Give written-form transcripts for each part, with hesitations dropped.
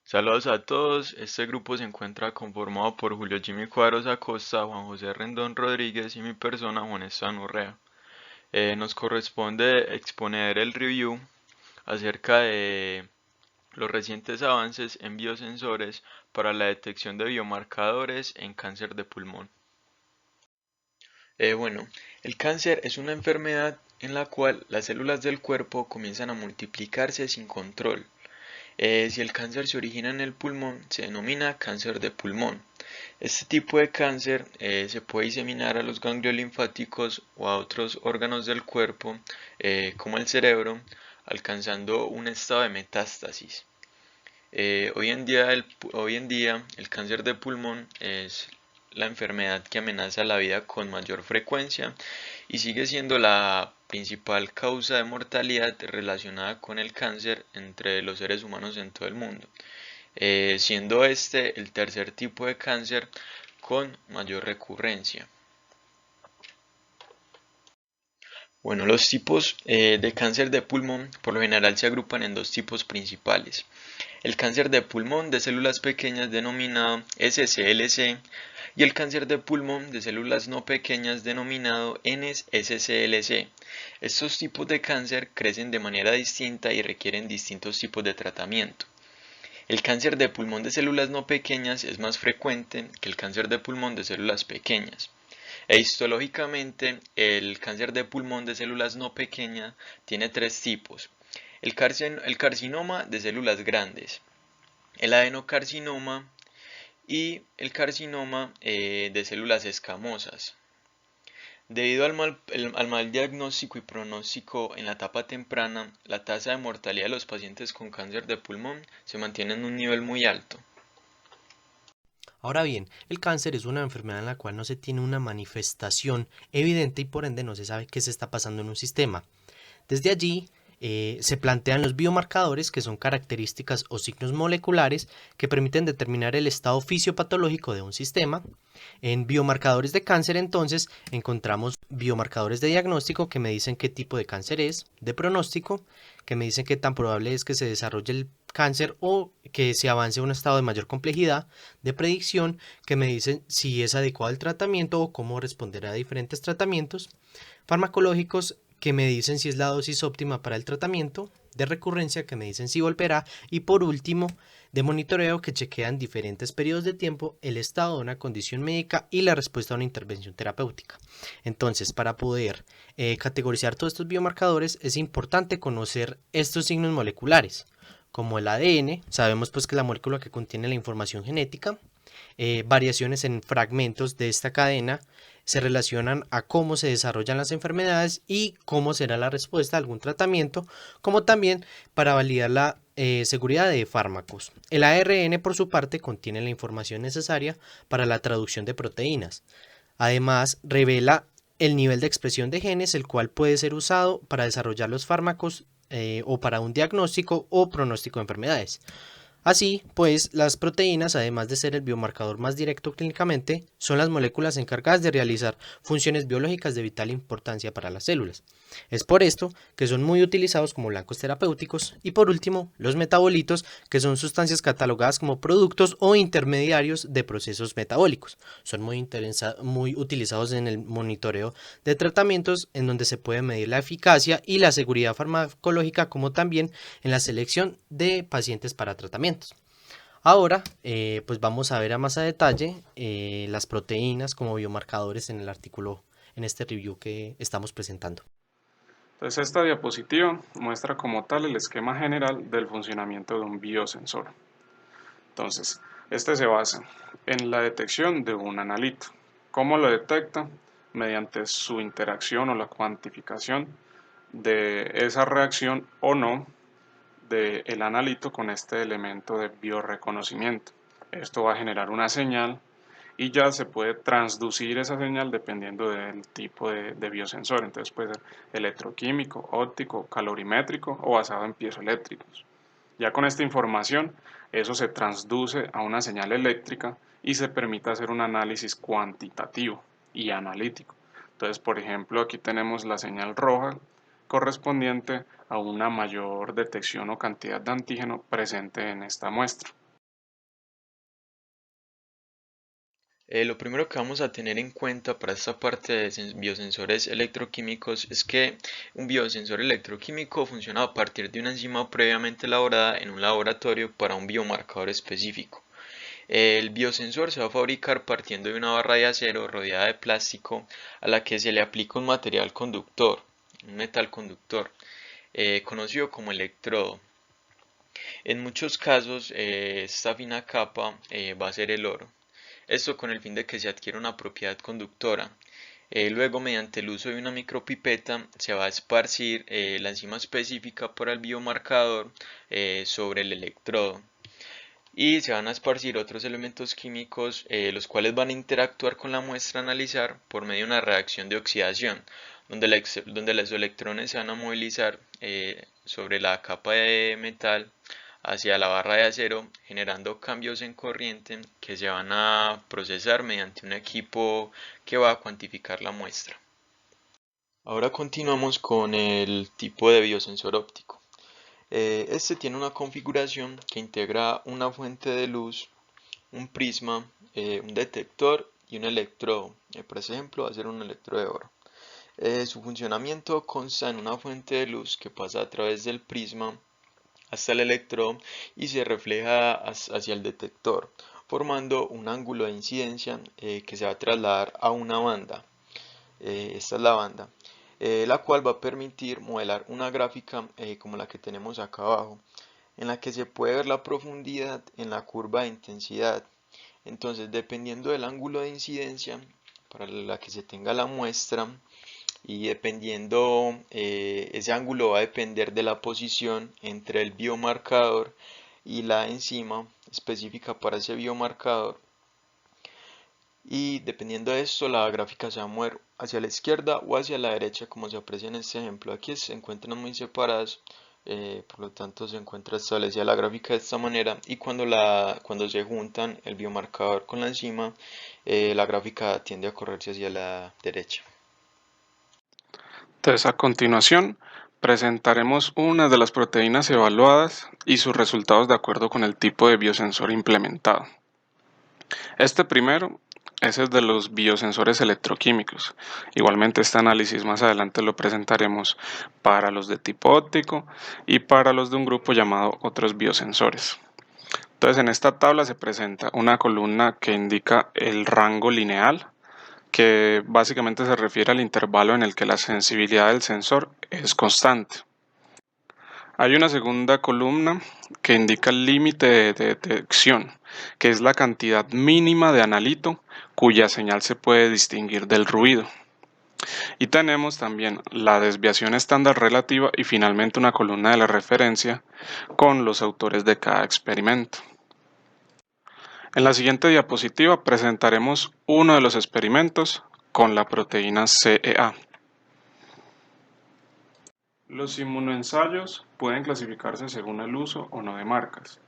Saludos a todos. Este grupo se encuentra conformado por Julio Jimmy Cuadros Acosta, Juan José Rendón Rodríguez y mi persona Juan Esteban Urrea. Nos corresponde exponer el review acerca de los recientes avances en biosensores para la detección de biomarcadores en cáncer de pulmón. Bueno, el cáncer es una enfermedad en la cual las células del cuerpo comienzan a multiplicarse sin control. Si el cáncer se origina en el pulmón, se denomina cáncer de pulmón. Este tipo de cáncer se puede diseminar a los ganglios linfáticos o a otros órganos del cuerpo, como el cerebro, alcanzando un estado de metástasis. Hoy en día el cáncer de pulmón es la enfermedad que amenaza la vida con mayor frecuencia y sigue siendo la principal causa de mortalidad relacionada con el cáncer entre los seres humanos en todo el mundo, siendo este el tercer tipo de cáncer con mayor recurrencia. Bueno, los tipos de cáncer de pulmón por lo general se agrupan en dos tipos principales. El cáncer de pulmón de células pequeñas denominado SCLC y el cáncer de pulmón de células no pequeñas denominado NSCLC. Estos tipos de cáncer crecen de manera distinta y requieren distintos tipos de tratamiento. El cáncer de pulmón de células no pequeñas es más frecuente que el cáncer de pulmón de células pequeñas. Histológicamente, el cáncer de pulmón de células no pequeñas tiene tres tipos. El carcinoma de células grandes, el adenocarcinoma y el carcinoma de células escamosas. Debido al mal diagnóstico y pronóstico en la etapa temprana, la tasa de mortalidad de los pacientes con cáncer de pulmón se mantiene en un nivel muy alto. Ahora bien, el cáncer es una enfermedad en la cual no se tiene una manifestación evidente y por ende no se sabe qué se está pasando en un sistema. Desde allí se plantean los biomarcadores, que son características o signos moleculares que permiten determinar el estado fisiopatológico de un sistema. En biomarcadores de cáncer, entonces, encontramos biomarcadores de diagnóstico que me dicen qué tipo de cáncer es, de pronóstico, que me dicen qué tan probable es que se desarrolle el cáncer o que se avance a un estado de mayor complejidad, de predicción, que me dicen si es adecuado el tratamiento o cómo responder a diferentes tratamientos, farmacológicos que me dicen si es la dosis óptima para el tratamiento, de recurrencia que me dicen si volverá y por último de monitoreo que chequean diferentes periodos de tiempo el estado de una condición médica y la respuesta a una intervención terapéutica. Entonces, para poder categorizar todos estos biomarcadores es importante conocer estos signos moleculares, como el ADN, sabemos pues que es la molécula que contiene la información genética, variaciones en fragmentos de esta cadena se relacionan a cómo se desarrollan las enfermedades y cómo será la respuesta a algún tratamiento, como también para validar la seguridad de fármacos. El ARN, por su parte, contiene la información necesaria para la traducción de proteínas. Además, revela el nivel de expresión de genes, el cual puede ser usado para desarrollar los fármacos o para un diagnóstico o pronóstico de enfermedades. Así, pues, las proteínas, además de ser el biomarcador más directo clínicamente, son las moléculas encargadas de realizar funciones biológicas de vital importancia para las células. Es por esto que son muy utilizados como blancos terapéuticos y por último, los metabolitos, que son sustancias catalogadas como productos o intermediarios de procesos metabólicos. Son muy utilizados en el monitoreo de tratamientos en donde se puede medir la eficacia y la seguridad farmacológica como también en la selección de pacientes para tratamientos. Ahora, pues vamos a ver a más a detalle las proteínas como biomarcadores en el artículo, en este review que estamos presentando. Entonces esta diapositiva muestra como tal el esquema general del funcionamiento de un biosensor. Entonces, este se basa en la detección de un analito. ¿Cómo lo detecta? Mediante su interacción o la cuantificación de esa reacción o no del analito con este elemento de bioreconocimiento. Esto va a generar una señal y ya se puede transducir esa señal dependiendo del tipo de biosensor. Entonces puede ser electroquímico, óptico, calorimétrico o basado en piezoeléctricos. Ya con esta información, eso se transduce a una señal eléctrica y se permite hacer un análisis cuantitativo y analítico. Entonces, por ejemplo, aquí tenemos la señal roja correspondiente a una mayor detección o cantidad de antígeno presente en esta muestra. Lo primero que vamos a tener en cuenta para esta parte de biosensores electroquímicos es que un biosensor electroquímico funciona a partir de una enzima previamente elaborada en un laboratorio para un biomarcador específico. El biosensor se va a fabricar partiendo de una barra de acero rodeada de plástico a la que se le aplica un material conductor, un metal conductor, conocido como electrodo. En muchos casos, esta fina capa va a ser el oro. Esto con el fin de que se adquiera una propiedad conductora. Luego, mediante el uso de una micropipeta, se va a esparcir la enzima específica para el biomarcador sobre el electrodo. Y se van a esparcir otros elementos químicos, los cuales van a interactuar con la muestra a analizar por medio de una reacción de oxidación, donde los electrones se van a movilizar sobre la capa de metal hacia la barra de acero, generando cambios en corriente que se van a procesar mediante un equipo que va a cuantificar la muestra. Ahora continuamos con el tipo de biosensor óptico. Este tiene una configuración que integra una fuente de luz, un prisma, un detector y un electrodo. Por ejemplo, va a ser un electrodo de oro. Su funcionamiento consta en una fuente de luz que pasa a través del prisma hasta el electrodo y se refleja hacia el detector, formando un ángulo de incidencia que se va a trasladar a una banda. Esta es la banda, la cual va a permitir modelar una gráfica como la que tenemos acá abajo, en la que se puede ver la profundidad en la curva de intensidad. Entonces, dependiendo del ángulo de incidencia para la que se tenga la muestra, y dependiendo, ese ángulo va a depender de la posición entre el biomarcador y la enzima específica para ese biomarcador, y dependiendo de esto la gráfica se va a mover hacia la izquierda o hacia la derecha, como se aprecia en este ejemplo. Aquí se encuentran muy separadas, por lo tanto se encuentra establecida la gráfica de esta manera, y cuando se juntan el biomarcador con la enzima, la gráfica tiende a correrse hacia la derecha. Entonces, a continuación, presentaremos una de las proteínas evaluadas y sus resultados de acuerdo con el tipo de biosensor implementado. Este primero es el de los biosensores electroquímicos. Igualmente este análisis más adelante lo presentaremos para los de tipo óptico y para los de un grupo llamado otros biosensores. Entonces en esta tabla se presenta una columna que indica el rango lineal, que básicamente se refiere al intervalo en el que la sensibilidad del sensor es constante. Hay una segunda columna que indica el límite de detección, que es la cantidad mínima de analito cuya señal se puede distinguir del ruido. Y tenemos también la desviación estándar relativa y finalmente una columna de la referencia con los autores de cada experimento. En la siguiente diapositiva presentaremos uno de los experimentos con la proteína CEA. Los inmunoensayos pueden clasificarse según el uso o no de marcas.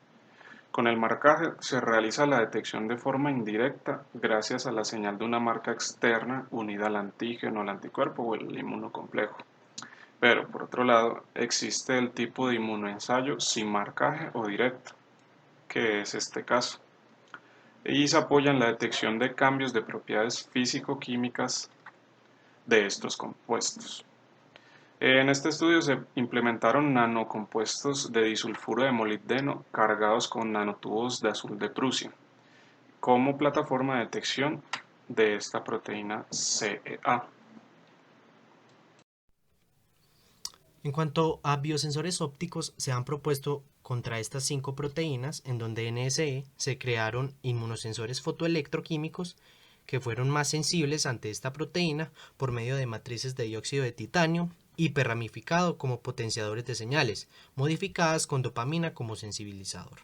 Con el marcaje se realiza la detección de forma indirecta gracias a la señal de una marca externa unida al antígeno, al anticuerpo o el inmunocomplejo. Pero, por otro lado, existe el tipo de inmunoensayo sin marcaje o directo, que es este caso, y se apoya en la detección de cambios de propiedades físico-químicas de estos compuestos. En este estudio se implementaron nanocompuestos de disulfuro de molibdeno cargados con nanotubos de azul de Prusia como plataforma de detección de esta proteína CEA. En cuanto a biosensores ópticos, se han propuesto contra estas 5 proteínas, en donde NSE se crearon inmunosensores fotoelectroquímicos que fueron más sensibles ante esta proteína por medio de matrices de dióxido de titanio hiperramificado como potenciadores de señales, modificadas con dopamina como sensibilizador.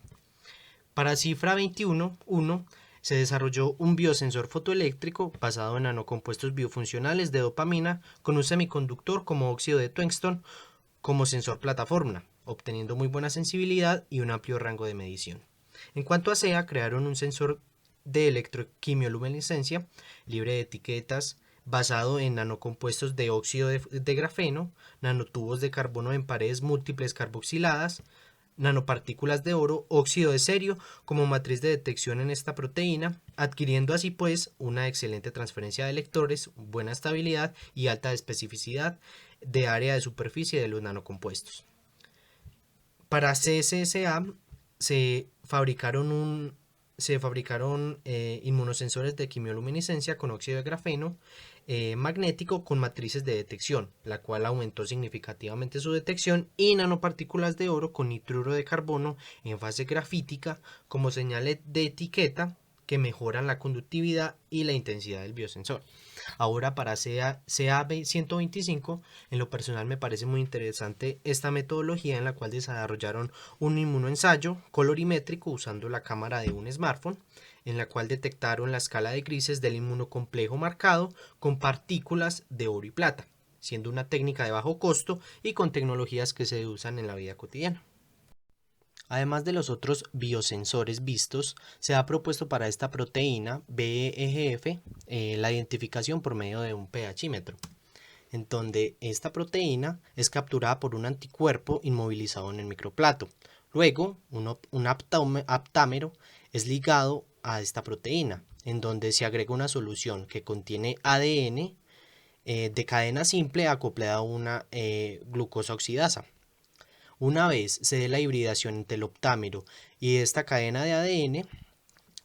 Para cifra 21.1 se desarrolló un biosensor fotoeléctrico basado en nanocompuestos biofuncionales de dopamina con un semiconductor como óxido de tungsteno como sensor plataforma, obteniendo muy buena sensibilidad y un amplio rango de medición. En cuanto a SEA, crearon un sensor de electroquimioluminescencia libre de etiquetas basado en nanocompuestos de óxido de grafeno, nanotubos de carbono en paredes múltiples carboxiladas, nanopartículas de oro, óxido de cerio como matriz de detección en esta proteína, adquiriendo así pues una excelente transferencia de electrones, buena estabilidad y alta especificidad de área de superficie de los nanocompuestos. Para CSSA se fabricaron inmunosensores de quimioluminiscencia con óxido de grafeno magnético con matrices de detección, la cual aumentó significativamente su detección, y nanopartículas de oro con nitruro de carbono en fase grafítica como señal de etiqueta que mejoran la conductividad y la intensidad del biosensor. Ahora para CA125, en lo personal me parece muy interesante esta metodología en la cual desarrollaron un inmunoensayo colorimétrico usando la cámara de un smartphone, en la cual detectaron la escala de grises del inmunocomplejo marcado con partículas de oro y plata, siendo una técnica de bajo costo y con tecnologías que se usan en la vida cotidiana. Además de los otros biosensores vistos, se ha propuesto para esta proteína BEGF la identificación por medio de un pHímetro, en donde esta proteína es capturada por un anticuerpo inmovilizado en el microplato. Luego, un aptámero es ligado a esta proteína, en donde se agrega una solución que contiene ADN de cadena simple acoplada a una glucosa oxidasa. Una vez se dé la hibridación entre el optámero y esta cadena de ADN,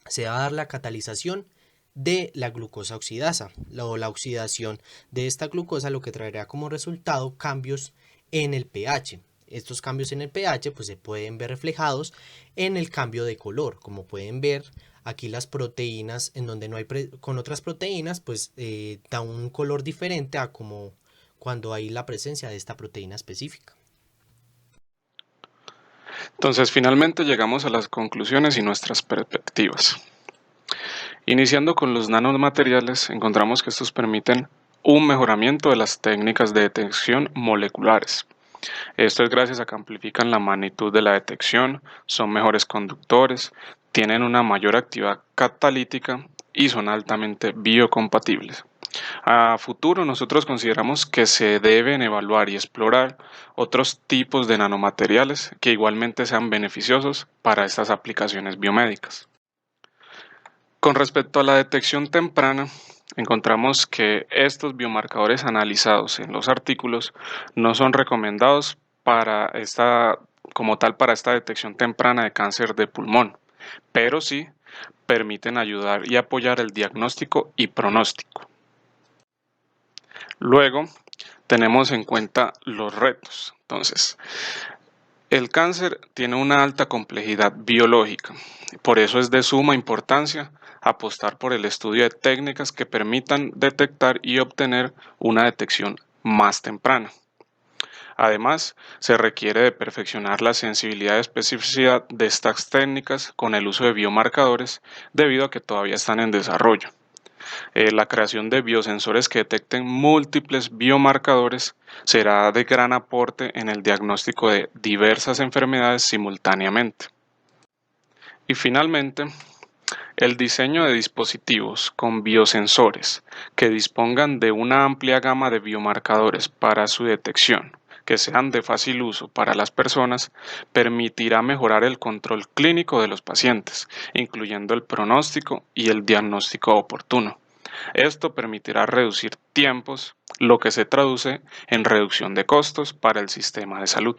se va a dar la catalización de la glucosa oxidasa o la oxidación de esta glucosa, lo que traerá como resultado cambios en el pH. Estos cambios en el pH pues se pueden ver reflejados en el cambio de color. Como pueden ver aquí, las proteínas en donde no hay con otras proteínas pues da un color diferente a como cuando hay la presencia de esta proteína específica. Entonces, finalmente llegamos a las conclusiones y nuestras perspectivas. Iniciando con los nanomateriales, encontramos que estos permiten un mejoramiento de las técnicas de detección moleculares. Esto es gracias a que amplifican la magnitud de la detección, son mejores conductores, tienen una mayor actividad catalítica y son altamente biocompatibles. A futuro, nosotros consideramos que se deben evaluar y explorar otros tipos de nanomateriales que igualmente sean beneficiosos para estas aplicaciones biomédicas. Con respecto a la detección temprana, encontramos que estos biomarcadores analizados en los artículos no son recomendados como tal para esta detección temprana de cáncer de pulmón, pero sí permiten ayudar y apoyar el diagnóstico y pronóstico. Luego, tenemos en cuenta los retos. Entonces, el cáncer tiene una alta complejidad biológica, por eso es de suma importancia apostar por el estudio de técnicas que permitan detectar y obtener una detección más temprana. Además, se requiere de perfeccionar la sensibilidad y especificidad de estas técnicas con el uso de biomarcadores debido a que todavía están en desarrollo. La creación de biosensores que detecten múltiples biomarcadores será de gran aporte en el diagnóstico de diversas enfermedades simultáneamente. Y finalmente, el diseño de dispositivos con biosensores que dispongan de una amplia gama de biomarcadores para su detección, que sean de fácil uso para las personas, permitirá mejorar el control clínico de los pacientes, incluyendo el pronóstico y el diagnóstico oportuno. Esto permitirá reducir tiempos, lo que se traduce en reducción de costos para el sistema de salud.